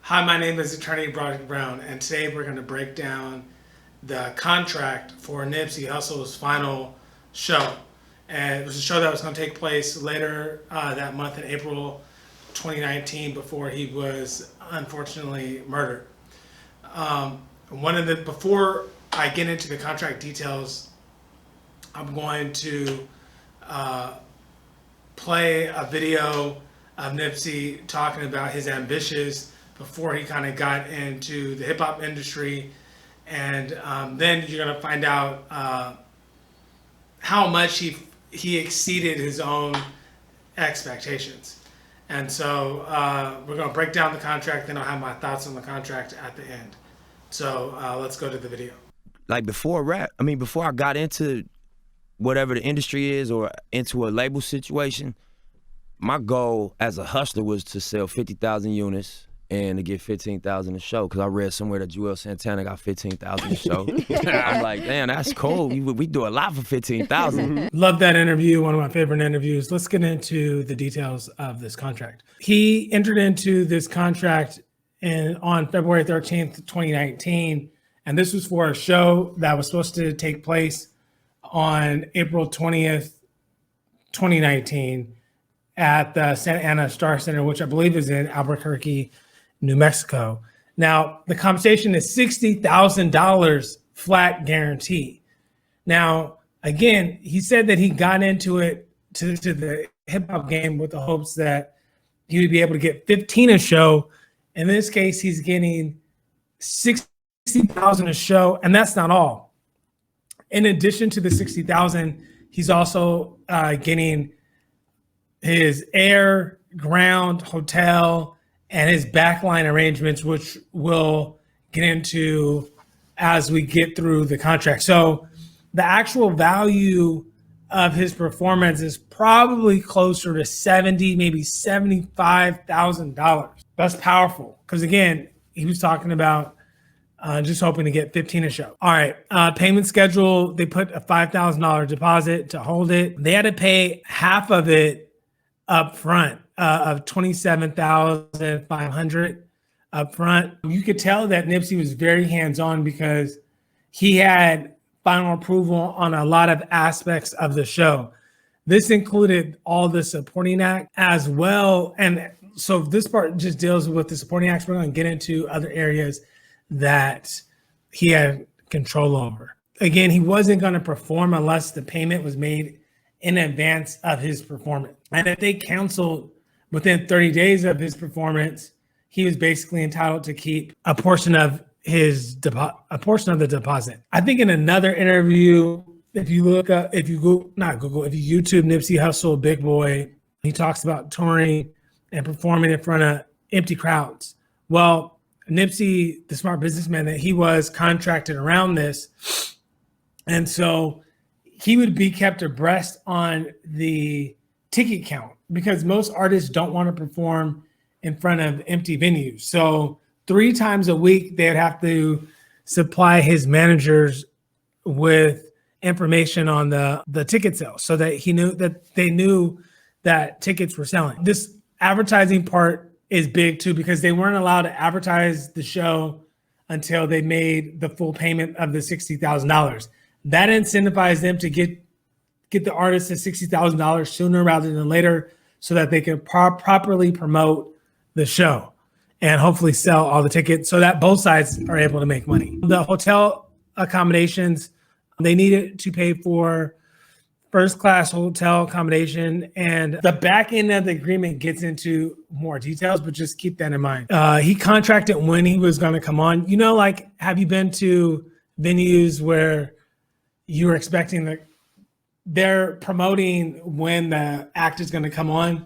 Hi, my name is Attorney Broderick Brown, and today we're going to break down the contract for Nipsey Hussle's final show. And it was a show that was going to take place later that month in April 2019 before he was unfortunately murdered. Before I get into the contract details, I'm going to uh, play a video of Nipsey talking about his ambitions before he kind of got into the hip hop industry, and then you're gonna find out how much he exceeded his own expectations. And so we're gonna break down the contract. Then I'll have my thoughts on the contract at the end. So let's go to the video. Like before I got into whatever the industry is or into a label situation, my goal as a hustler was to sell 50,000 units and to get 15,000 a show, because I read somewhere that Joel Santana got 15,000 a show. I'm like, damn, that's cool. We do a lot for 15,000. Love that interview, one of my favorite interviews. Let's get into the details of this contract. He entered into this contract on February 13th, 2019, and this was for a show that was supposed to take place on April 20th, 2019 at the Santa Ana Star Center, which I believe is in Albuquerque, New Mexico. Now, the compensation is $60,000 flat guarantee. Now, again, he said that he got into it to the hip hop game with the hopes that he would be able to get 15 a show. In this case, he's getting 60,000 a show, and that's not all. In addition to the 60,000, he's also getting his air, ground, hotel, and his backline arrangements, which we'll get into as we get through the contract. So the actual value of his performance is probably closer to $70,000, maybe $75,000. That's powerful, because again, he was talking about just hoping to get 15 a show. All right, payment schedule, they put a $5,000 deposit to hold it. They had to pay half of it up front of $27,500 up front. You could tell that Nipsey was very hands-on because he had final approval on a lot of aspects of the show. This included all the supporting act as well. And so this part just deals with the supporting acts. We're going to get into other areas that he had control over. Again, he wasn't going to perform unless the payment was made in advance of his performance. And if they canceled within 30 days of his performance, he was basically entitled to keep a portion of the deposit. I think in another interview, if you YouTube Nipsey Hussle, Big Boy, he talks about touring and performing in front of empty crowds. Well, Nipsey, the smart businessman that he was, contracted around this. And so he would be kept abreast on the ticket count, because most artists don't want to perform in front of empty venues. So 3 times a week, they'd have to supply his managers with information on the ticket sales so that they knew that tickets were selling. This advertising part is big too, because they weren't allowed to advertise the show until they made the full payment of the $60,000. That incentivized them to get the artist to $60,000 sooner rather than later, so that they can properly promote the show and hopefully sell all the tickets so that both sides are able to make money. The hotel accommodations, they needed to pay for first-class hotel accommodation, and the back end of the agreement gets into more details, but just keep that in mind. He contracted when he was going to come on. You know, like, have you been to venues where you were expecting they're promoting when the act is going to come on,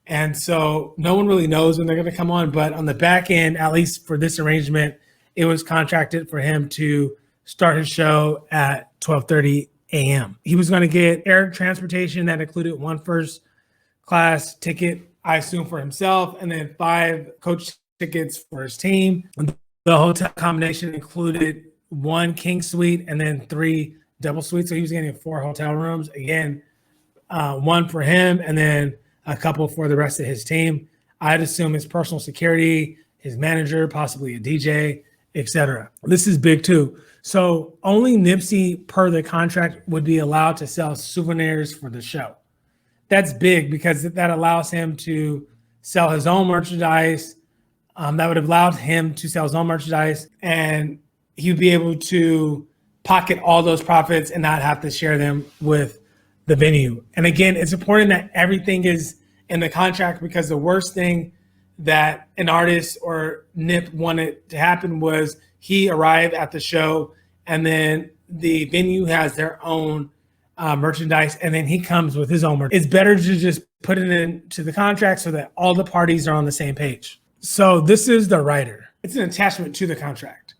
and so no one really knows when they're going to come on, but on the back end, at least for this arrangement, it was contracted for him to start his show at 12:30 a.m. He was going to get air transportation that included 1 first class ticket, I assume, for himself, and then 5 coach tickets for his team. The hotel accommodation included 1 king suite and then 3 double suites. So he was getting 4 hotel rooms. Again, 1 for him and then a couple for the rest of his team. I'd assume his personal security, his manager, possibly a DJ, etc. This is big too. So only Nipsey, per the contract, would be allowed to sell souvenirs for the show. That's big because that allows him to sell his own merchandise. That would have allowed him to sell his own merchandise, and he'd be able to pocket all those profits and not have to share them with the venue. And again, it's important that everything is in the contract, because the worst thing that an artist or Nip wanted to happen was he arrived at the show and then the venue has their own merchandise and then he comes with his own merchandise. It's better to just put it into the contract so that all the parties are on the same page. So this is the rider. It's an attachment to the contract.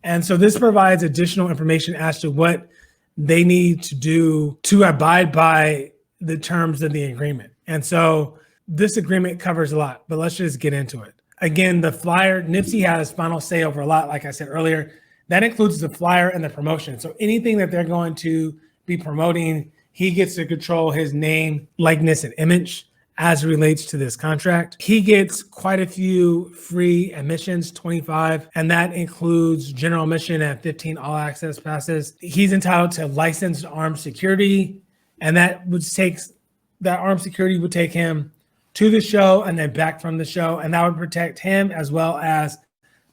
And so this provides additional information as to what they need to do to abide by the terms of the agreement. And so this agreement covers a lot, but let's just get into it. Again, the flyer, Nipsey has final say over a lot, like I said earlier. That includes the flyer and the promotion. So anything that they're going to be promoting, he gets to control his name, likeness, and image as it relates to this contract. He gets quite a few free admissions, 25, and that includes general admission at 15 all access passes. He's entitled to licensed armed security, and that armed security would take him to the show and then back from the show, and that would protect him as well as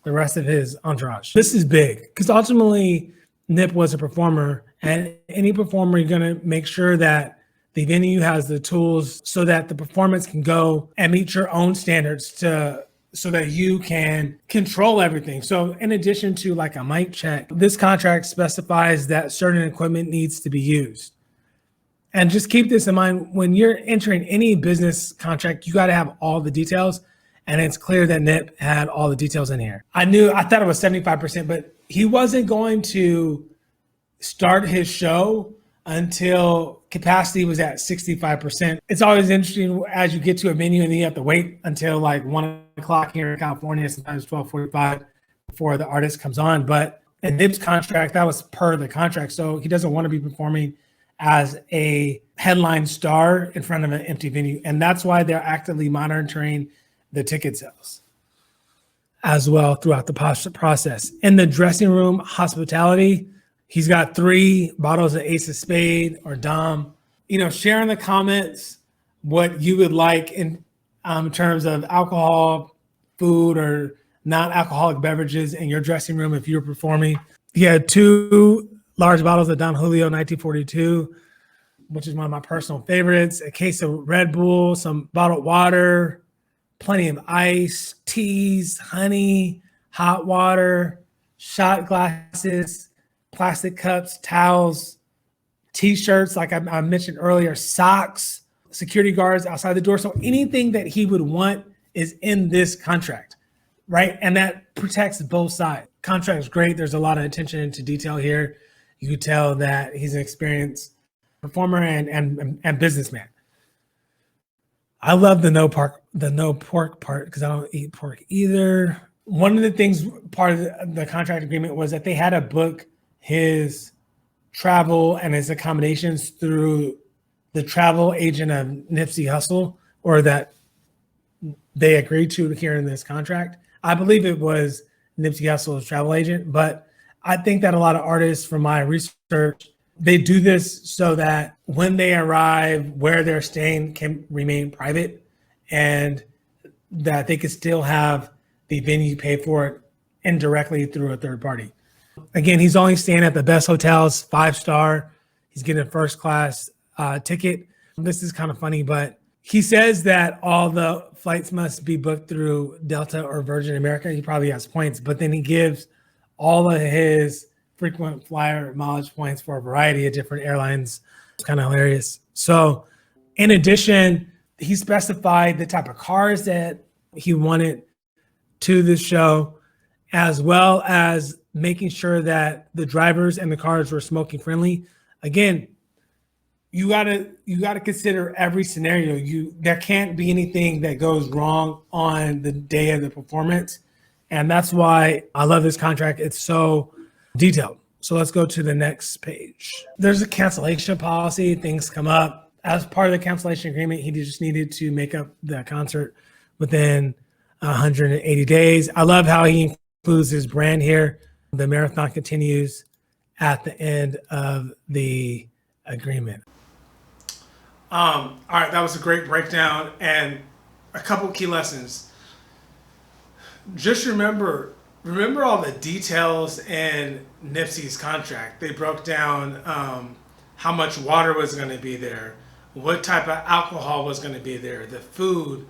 the rest of his entourage. This is big because ultimately Nip was a performer, and any performer, you're going to make sure that the venue has the tools so that the performance can go and meet your own standards so that you can control everything. So in addition to like a mic check, this contract specifies that certain equipment needs to be used. And just keep this in mind, when you're entering any business contract, you got to have all the details. And it's clear that Nip had all the details in here. I thought it was 75%, but he wasn't going to start his show until capacity was at 65%. It's always interesting as you get to a venue and you have to wait until like 1 o'clock here in California, sometimes 12:45 before the artist comes on. But in Nip's contract, that was per the contract. So he doesn't want to be performing as a headline star in front of an empty venue. And that's why they're actively monitoring the ticket sales as well throughout the process. In the dressing room hospitality, he's got 3 bottles of Ace of Spade or Dom. Share in the comments what you would like in terms of alcohol, food, or non-alcoholic beverages in your dressing room if you're performing. He had 2 large bottles of Don Julio 1942, which is one of my personal favorites, a case of Red Bull, some bottled water, plenty of ice, teas, honey, hot water, shot glasses, plastic cups, towels, t-shirts, like I mentioned earlier, socks, security guards outside the door. So anything that he would want is in this contract, right? And that protects both sides. Contract is great. There's a lot of attention to detail here. You could tell that he's an experienced performer and businessman. I love the no pork part because I don't eat pork either. One of the things part of the contract agreement was that they had to book his travel and his accommodations through the travel agent of Nipsey Hussle, or that they agreed to here in this contract. I believe it was Nipsey Hussle's travel agent, but I think that a lot of artists, from my research, they do this so that when they arrive, where they're staying can remain private and that they could still have the venue pay for it indirectly through a third party. Again, he's only staying at the best hotels, 5-star. He's getting a first class ticket. This is kind of funny, but he says that all the flights must be booked through Delta or Virgin America. He probably has points, but then he gives all of his frequent flyer mileage points for a variety of different airlines. It's kind of hilarious. So in addition, he specified the type of cars that he wanted to the show, as well as making sure that the drivers and the cars were smoking friendly. Again, you gotta consider every scenario. There can't be anything that goes wrong on the day of the performance. And that's why I love this contract. It's so detailed. So let's go to the next page. There's a cancellation policy. Things come up. As part of the cancellation agreement, he just needed to make up the concert within 180 days. I love how he includes his brand here. The marathon continues at the end of the agreement. All right, that was a great breakdown and a couple key lessons. Just remember all the details in Nipsey's contract. They broke down how much water was going to be there, what type of alcohol was going to be there, the food.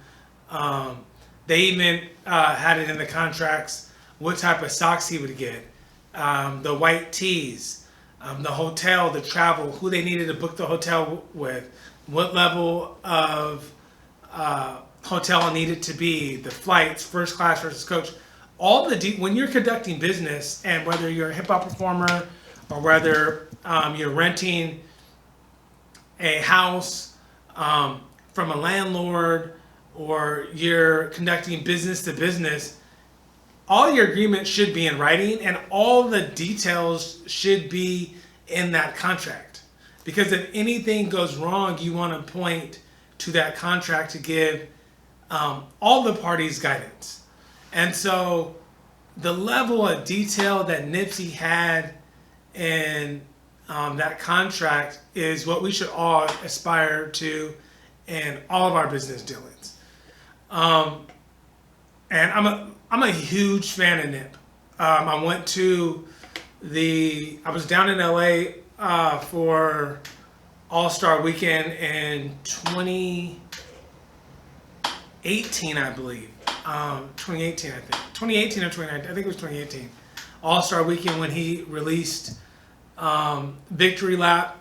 They even had it in the contracts what type of socks he would get, the white tees, the hotel, the travel, who they needed to book the hotel with, what level of hotel needed to be, the flights, first class versus coach. All the when you're conducting business, and whether you're a hip hop performer or whether you're renting a house from a landlord, or you're conducting business to business, all your agreements should be in writing and all the details should be in that contract. Because if anything goes wrong, you want to point to that contract to give all the parties guidance. And so the level of detail that Nipsey had in that contract is what we should all aspire to in all of our business dealings. And I'm a huge fan of Nip. I was down in LA for All-Star Weekend in 2018, I believe. 2018, I think. 2018 or 2019. I think it was 2018. All-Star Weekend when he released Victory Lap,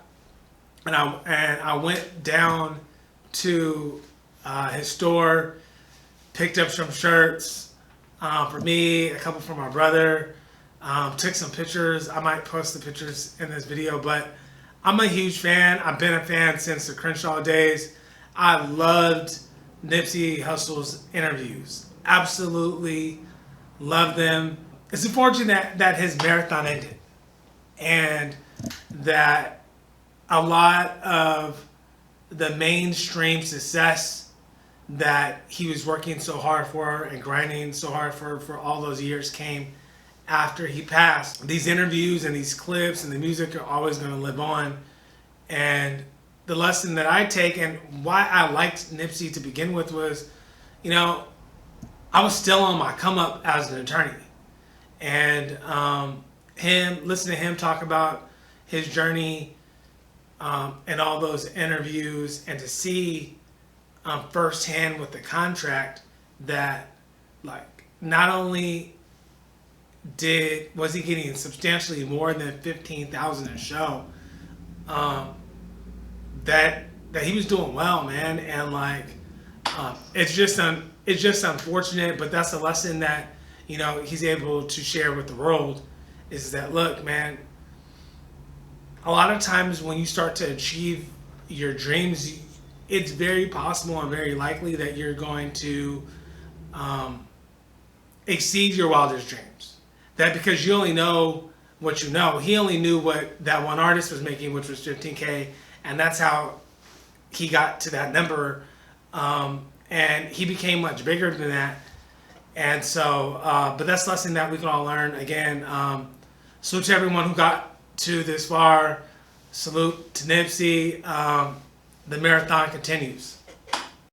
and I went down to his store, picked up some shirts for me, a couple for my brother, took some pictures. I might post the pictures in this video, but I'm a huge fan. I've been a fan since the Crenshaw days. I loved Nipsey Hussle's interviews. Absolutely loved them. It's unfortunate that his marathon ended and that a lot of the mainstream success that he was working so hard for and grinding so hard for all those years came after he passed. These interviews and these clips and the music are always going to live on. And the lesson that I take and why I liked Nipsey to begin with was, I was still on my come up as an attorney. And listening to him talk about his journey and all those interviews, and to see firsthand with the contract that, like, not only was he getting substantially more than $15,000 a show, that he was doing well, man. And like, it's just unfortunate, but that's a lesson that he's able to share with the world, is that, look, man, a lot of times when you start to achieve your dreams, it's very possible and very likely that you're going to exceed your wildest dreams. That because you only know what you know. He only knew what that one artist was making, which was $15K, and that's how he got to that number. And he became much bigger than that. And so, but that's a lesson that we can all learn. Again, salute to everyone who got to this far. Salute to Nipsey. The marathon continues.